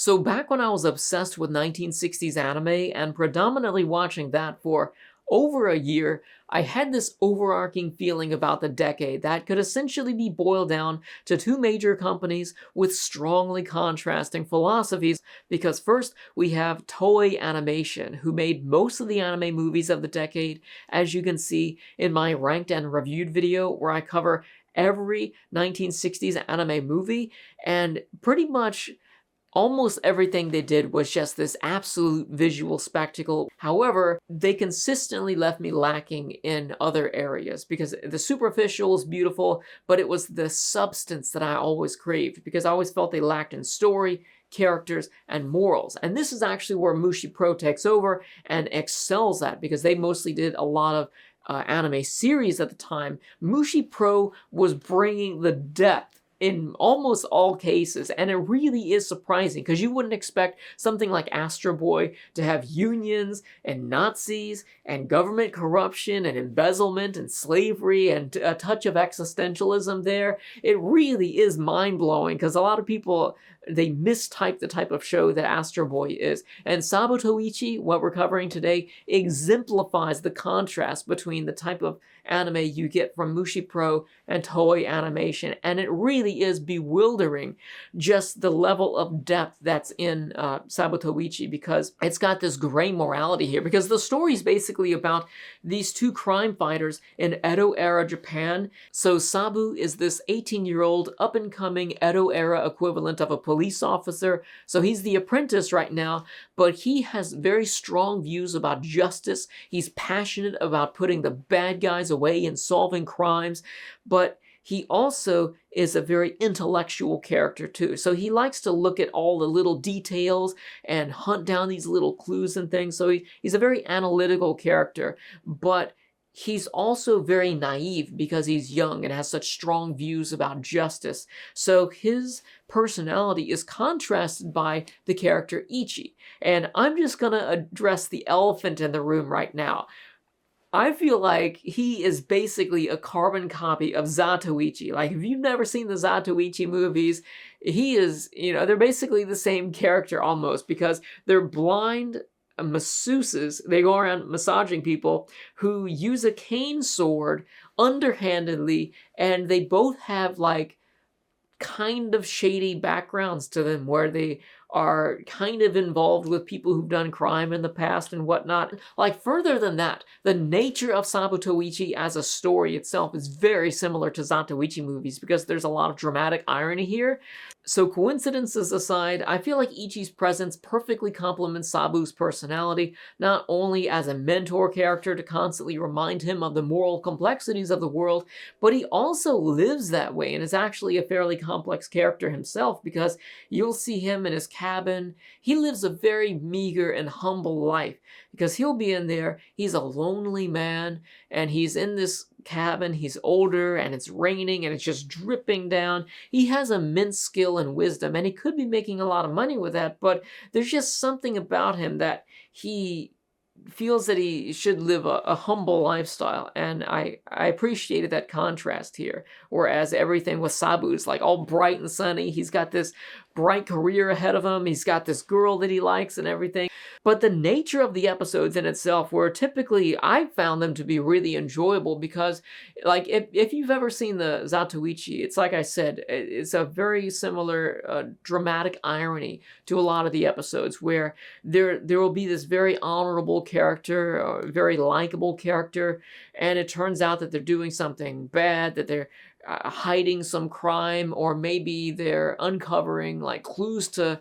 So back when I was obsessed with 1960s anime and predominantly watching that for over a year, I had this overarching feeling about the decade that could essentially be boiled down to two major companies with strongly contrasting philosophies. Because first, we have Toei Animation, who made most of the anime movies of the decade, as you can see in my ranked and reviewed video where I cover every 1960s anime movie, and pretty much almost everything they did was just this absolute visual spectacle. However, they consistently left me lacking in other areas because the superficial is beautiful, but it was the substance that I always craved because I always felt they lacked in story, characters, and morals. And this is actually where Mushi Pro takes over and excels at because they mostly did a lot of anime series at the time. Mushi Pro was bringing the depth in almost all cases, and it really is surprising because you wouldn't expect something like Astro Boy to have unions and Nazis and government corruption and embezzlement and slavery and a touch of existentialism there. It really is mind-blowing because a lot of people, they mistype the type of show that Astro Boy is. And Sabu Ichi, what we're covering today, exemplifies the contrast between the type of anime you get from Mushi Pro and Toei Animation, and it really is bewildering just the level of depth that's in Sabu Ichi because it's got this gray morality here because the story is basically about these two crime fighters in Edo era Japan. So Sabu is this 18-year-old up-and-coming Edo era equivalent of a police officer, so he's the apprentice right now, but he has very strong views about justice. He's passionate about putting the bad guys away and solving crimes, but he also is a very intellectual character too. So he likes to look at all the little details and hunt down these little clues and things. So he's a very analytical character, but he's also very naive because he's young and has such strong views about justice. So his personality is contrasted by the character Ichi. And I'm just gonna address the elephant in the room right now. I feel like he is basically a carbon copy of Zatoichi. Like, if you've never seen the Zatoichi movies, he is, they're basically the same character almost because they're blind masseuses. They go around massaging people who use a cane sword underhandedly, and they both have, like, kind of shady backgrounds to them where they are kind of involved with people who've done crime in the past and whatnot. Like, further than that, the nature of Sabu Ichi as a story itself is very similar to Zatoichi movies because there's a lot of dramatic irony here. So coincidences aside, I feel like Ichi's presence perfectly complements Sabu's personality, not only as a mentor character to constantly remind him of the moral complexities of the world, but he also lives that way and is actually a fairly complex character himself because you'll see him in his cabin. He lives a very meager and humble life because he'll be in there, he's a lonely man, and he's in this cabin, he's older, and it's raining, and it's just dripping down. He has immense skill and wisdom, and he could be making a lot of money with that, but there's just something about him that he feels that he should live a humble lifestyle, and I appreciated that contrast here, whereas everything with Sabu is like all bright and sunny. He's got this bright career ahead of him, he's got this girl that he likes and everything. But the nature of the episodes in itself were typically, I found them to be really enjoyable because, like, if you've ever seen the Zatoichi, it's like I said, it's a very similar dramatic irony to a lot of the episodes where there will be this very honorable character, a very likable character, and it turns out that they're doing something bad, that they're hiding some crime, or maybe they're uncovering like clues to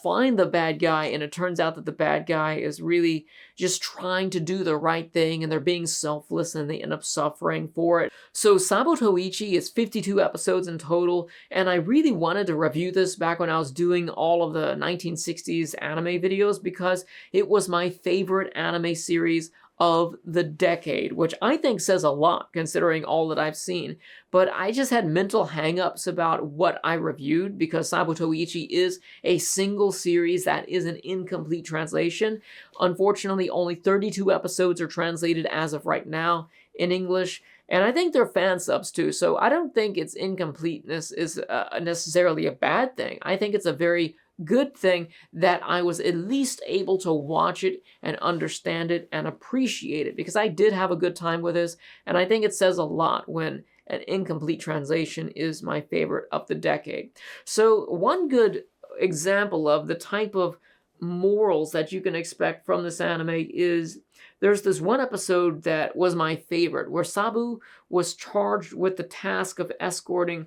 find the bad guy, and it turns out that the bad guy is really just trying to do the right thing and they're being selfless and they end up suffering for it. So Sabu Ichi is 52 episodes in total, and I really wanted to review this back when I was doing all of the 1960s anime videos because it was my favorite anime series of the decade, which I think says a lot considering all that I've seen. But I just had mental hang-ups about what I reviewed because Sabu Ichi is a single series that is an incomplete translation. Unfortunately, only 32 episodes are translated as of right now in English, and I think they're fan subs too, so I don't think its incompleteness is necessarily a bad thing. I think it's a very good thing that I was at least able to watch it and understand it and appreciate it, because I did have a good time with this, and I think it says a lot when an incomplete translation is my favorite of the decade. So one good example of the type of morals that you can expect from this anime is there's this one episode that was my favorite where Sabu was charged with the task of escorting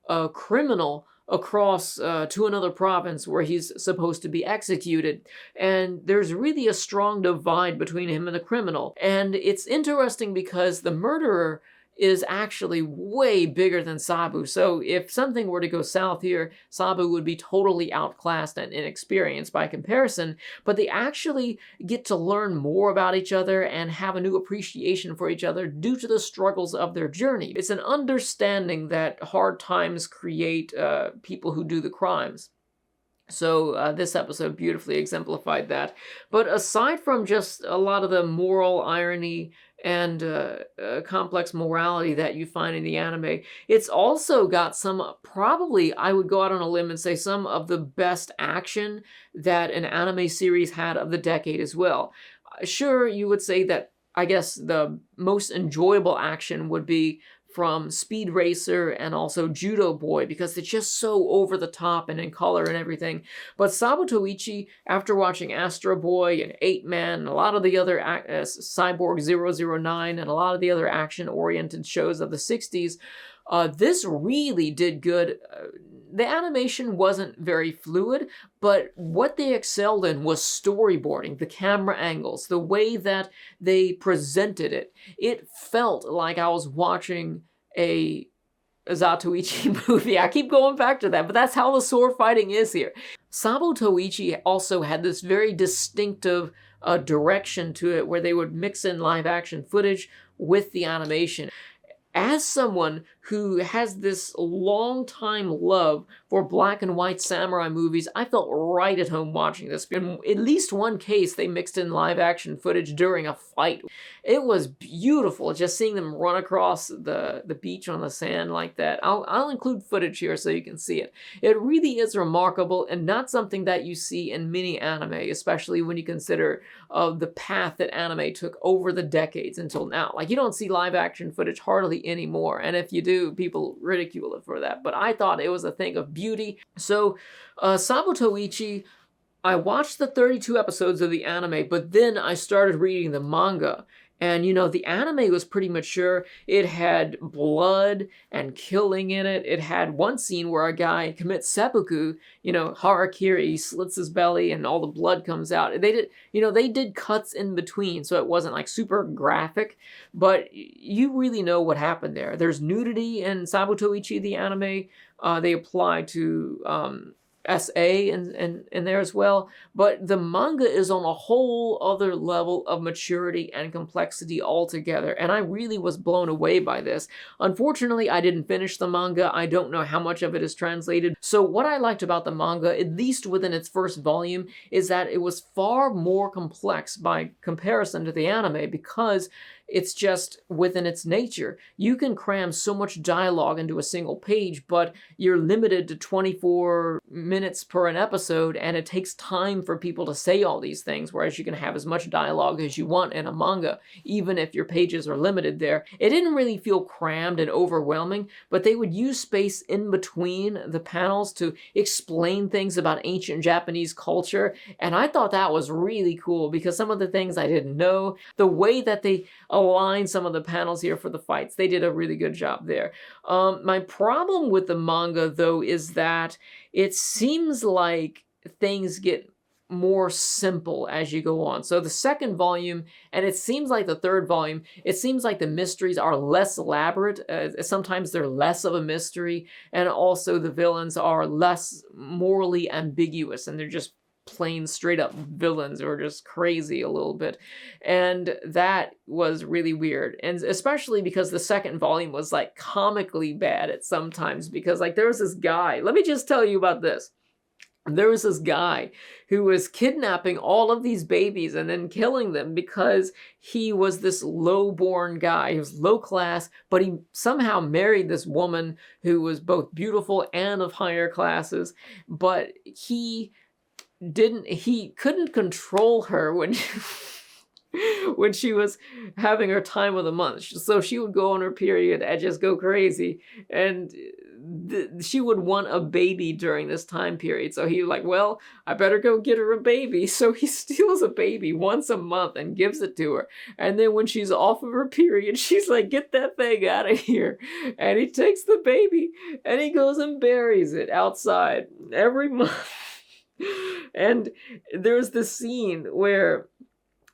a criminal across to another province where he's supposed to be executed. And there's really a strong divide between him and the criminal. And it's interesting because the murderer is actually way bigger than Sabu. So if something were to go south here, Sabu would be totally outclassed and inexperienced by comparison, but they actually get to learn more about each other and have a new appreciation for each other due to the struggles of their journey. It's an understanding that hard times create people who do the crimes. So this episode beautifully exemplified that. But aside from just a lot of the moral irony and complex morality that you find in the anime, it's also got some, probably, I would go out on a limb and say, some of the best action that an anime series had of the decade as well. Sure, you would say that, I guess, the most enjoyable action would be from Speed Racer and also Judo Boy, because it's just so over the top and in color and everything. But Sabu Ichi, after watching Astro Boy and 8-Man and a lot of the other Cyborg 009 and a lot of the other action-oriented shows of the 60s, this really did good. The animation wasn't very fluid, but what they excelled in was storyboarding, the camera angles, the way that they presented it. It felt like I was watching a Zatoichi movie. I keep going back to that, but that's how the sword fighting is here. Sabu Toichi also had this very distinctive direction to it where they would mix in live action footage with the animation. As someone who has this long-time love for black and white samurai movies, I felt right at home watching this. In at least one case, they mixed in live-action footage during a fight. It was beautiful, just seeing them run across the beach on the sand like that. I'll include footage here so you can see it. It really is remarkable and not something that you see in many anime, especially when you consider the path that anime took over the decades until now. Like, you don't see live-action footage hardly anymore, and if you do, people ridicule it for that. But I thought it was a thing of beauty. So, Sabu Toichi, I watched the 32 episodes of the anime, but then I started reading the manga. And, you know, the anime was pretty mature. It had blood and killing in it. It had one scene where a guy commits seppuku, you know, harakiri, he slits his belly and all the blood comes out. They did cuts in between, so it wasn't like super graphic, but you really know what happened there. There's nudity in Sabu Toichi, the anime. They apply to SA in there as well, but the manga is on a whole other level of maturity and complexity altogether, and I really was blown away by this. Unfortunately, I didn't finish the manga. I don't know how much of it is translated. So what I liked about the manga, at least within its first volume, is that it was far more complex by comparison to the anime, because it's just within its nature. You can cram so much dialogue into a single page, but you're limited to 24 minutes per an episode, and it takes time for people to say all these things, whereas you can have as much dialogue as you want in a manga, even if your pages are limited there. It didn't really feel crammed and overwhelming, but they would use space in between the panels to explain things about ancient Japanese culture, and I thought that was really cool, because some of the things I didn't know, the way that they align some of the panels here for the fights, they did a really good job there. My problem with the manga, though, is that it seems like things get more simple as you go on. So the second volume, and it seems like the third volume, it seems like the mysteries are less elaborate. Sometimes they're less of a mystery, and also the villains are less morally ambiguous, and they're just plain straight up villains or just crazy a little bit. And that was really weird. And especially because the second volume was like comically bad at sometimes, because like there was this guy, let me just tell you about this. There was this guy who was kidnapping all of these babies and then killing them because he was this low-born guy. He was low class, but he somehow married this woman who was both beautiful and of higher classes. But he he couldn't control her when when she was having her time of the month. So she would go on her period and just go crazy. And she would want a baby during this time period. So he was like, well, I better go get her a baby. So he steals a baby once a month and gives it to her. And then when she's off of her period, she's like, get that thing out of here. And he takes the baby and he goes and buries it outside every month. And there's this scene where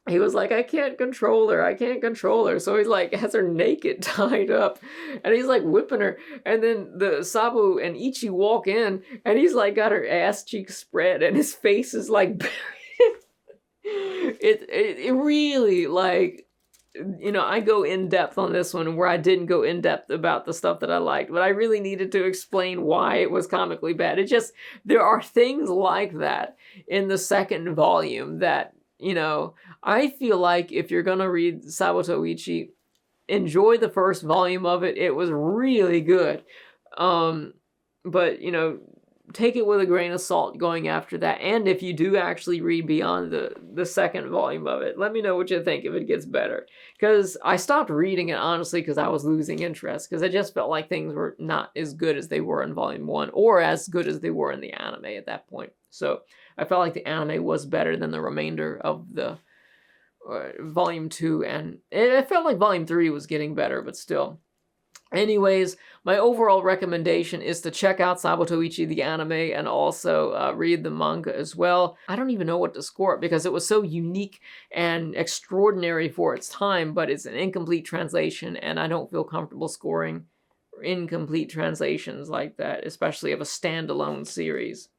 he was like, I can't control her. I can't control her. So he's like, has her naked, tied up. And he's like whipping her. And then the Sabu and Ichi walk in. And he's like got her ass cheeks spread. And his face is like buried. It really like, you know, I go in depth on this one where I didn't go in depth about the stuff that I liked. But I really needed to explain why it was comically bad. It just, there are things like that in the second volume that, you know, I feel like if you're gonna read Sabuto Ichi, enjoy the first volume of it. It was really good. But, you know, take it with a grain of salt going after that. And if you do actually read beyond the second volume of it, let me know what you think if it gets better. Because I stopped reading it, honestly, because I was losing interest. Because I just felt like things were not as good as they were in volume 1, or as good as they were in the anime at that point. So I felt like the anime was better than the remainder of the volume 2, and it felt like volume 3 was getting better, but still. Anyways, my overall recommendation is to check out Sabuto Ichi the anime and also read the manga as well. I don't even know what to score it because it was so unique and extraordinary for its time, but it's an incomplete translation, and I don't feel comfortable scoring incomplete translations like that, especially of a standalone series.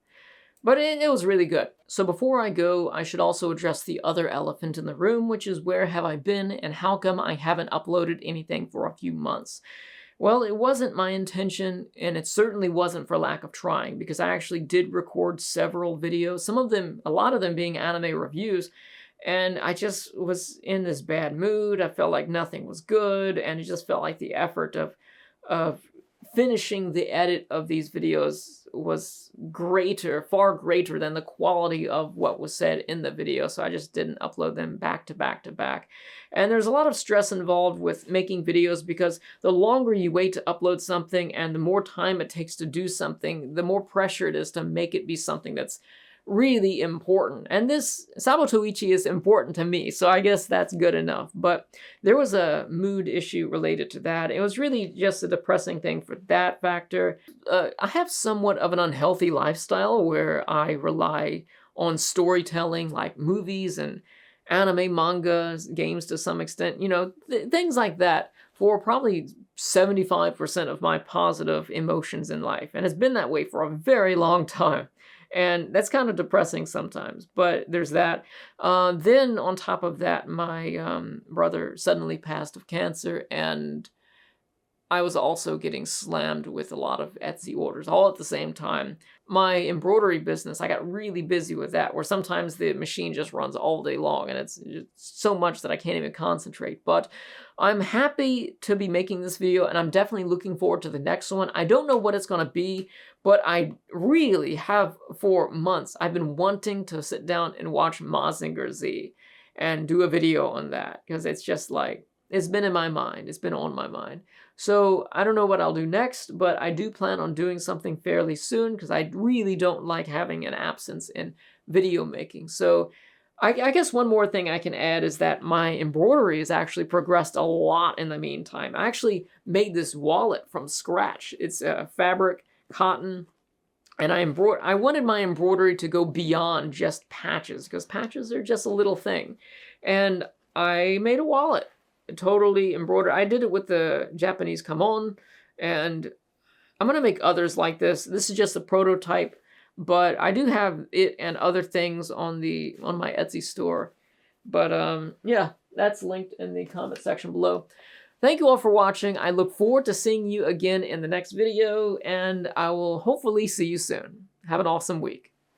But it was really good. So before I go, I should also address the other elephant in the room, which is where have I been and how come I haven't uploaded anything for a few months? Well, it wasn't my intention, and it certainly wasn't for lack of trying, because I actually did record several videos, some of them, a lot of them being anime reviews, and I just was in this bad mood. I felt like nothing was good, and it just felt like the effort of finishing the edit of these videos was greater, far greater than the quality of what was said in the video, so I just didn't upload them back to back to back. And there's a lot of stress involved with making videos because the longer you wait to upload something and the more time it takes to do something, the more pressure it is to make it be something that's really important. And this Sabuto Ichi is important to me, so I guess that's good enough. But there was a mood issue related to that. It was really just a depressing thing for that factor. I have somewhat of an unhealthy lifestyle where I rely on storytelling like movies and anime, manga, games to some extent, you know, things like that for probably 75% of my positive emotions in life. And it's been that way for a very long time. And that's kind of depressing sometimes, but there's that. Then on top of that, my brother suddenly passed of cancer, and I was also getting slammed with a lot of Etsy orders all at the same time. My embroidery business, I got really busy with that, where sometimes the machine just runs all day long, and it's so much that I can't even concentrate. But I'm happy to be making this video, and I'm definitely looking forward to the next one. I don't know what it's going to be, but I really have, for months, I've been wanting to sit down and watch Mazinger Z and do a video on that, because it's just like, it's been in my mind. It's been on my mind. So I don't know what I'll do next, but I do plan on doing something fairly soon because I really don't like having an absence in video making. So I guess one more thing I can add is that my embroidery has actually progressed a lot in the meantime. I actually made this wallet from scratch. It's fabric, cotton, and I wanted my embroidery to go beyond just patches because patches are just a little thing. And I made a wallet. Totally embroidered. I did it with the Japanese kamon, and I'm gonna make others like this. This is just a prototype, but I do have it and other things on my Etsy store. But yeah, that's linked in the comment section below. Thank you all for watching. I look forward to seeing you again in the next video, and I will hopefully see you soon. Have an awesome week.